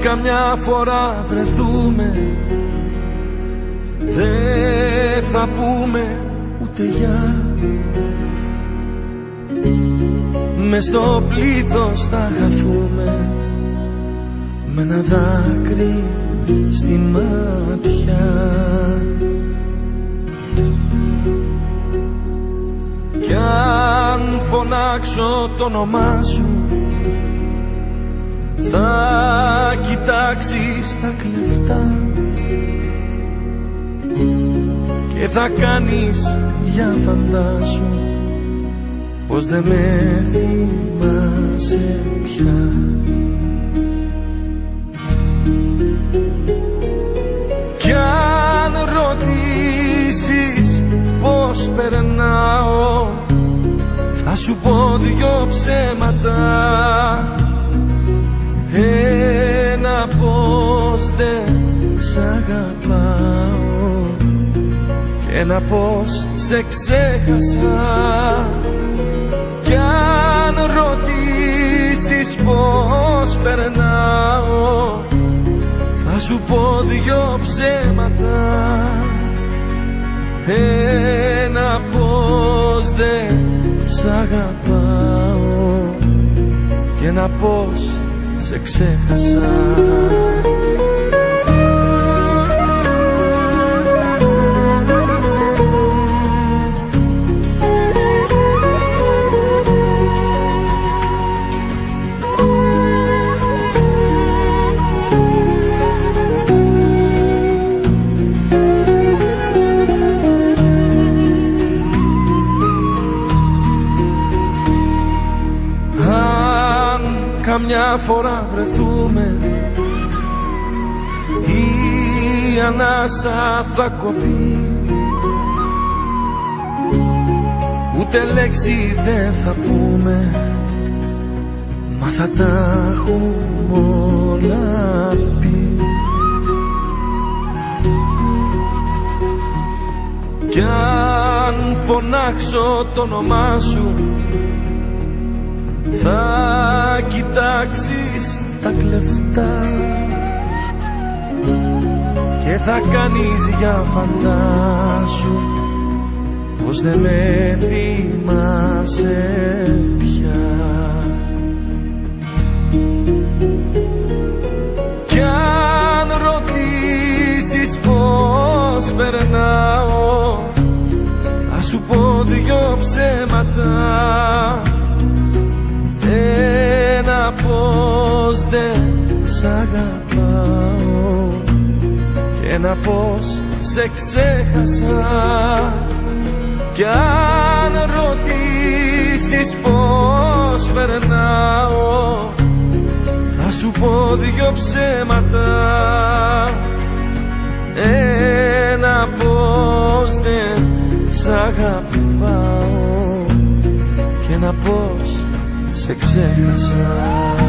καμιά φορά βρεθούμε, δεν θα πούμε ούτε γεια. Μες στο πλήθος θα χαθούμε, με ένα δάκρυ στη μάτια. Κι αν φωνάξω το όνομά σου, θα κοιτάξεις τα κλεφτά και θα κάνεις για φαντάσου πως δεν με θυμάσαι πια. Κι αν ρωτήσεις πως περνάω, θα σου πω δυο ψέματα. Ένα πως δεν σ' αγαπάω και ένα πως σε ξέχασα. Κι αν ρωτήσεις πως περνάω, θα σου πω δυο ψέματα. Ένα πως δεν σ' αγαπάω και ένα πως σε ξέχασα. Καμιά φορά βρεθούμε, η ανάσα θα κοπεί, ούτε λέξη δεν θα πούμε, μα θα τα έχουμε όλα πει. Κι αν φωνάξω το όνομά σου, θα κοιτάξεις τα κλεφτά και θα κάνεις για φαντάσου πως δεν με θυμάσαι πια. Κι αν ρωτήσεις πως περνάω, θα σου πω δυο ψέματα. Ένα πως δεν σ' αγαπάω και ένα πως σε ξέχασα. Κι αν ρωτήσεις πως περνάω, θα σου πω δυο ψέματα. Ένα πως δεν σ' αγαπάω και ένα πως σε ξέχασα.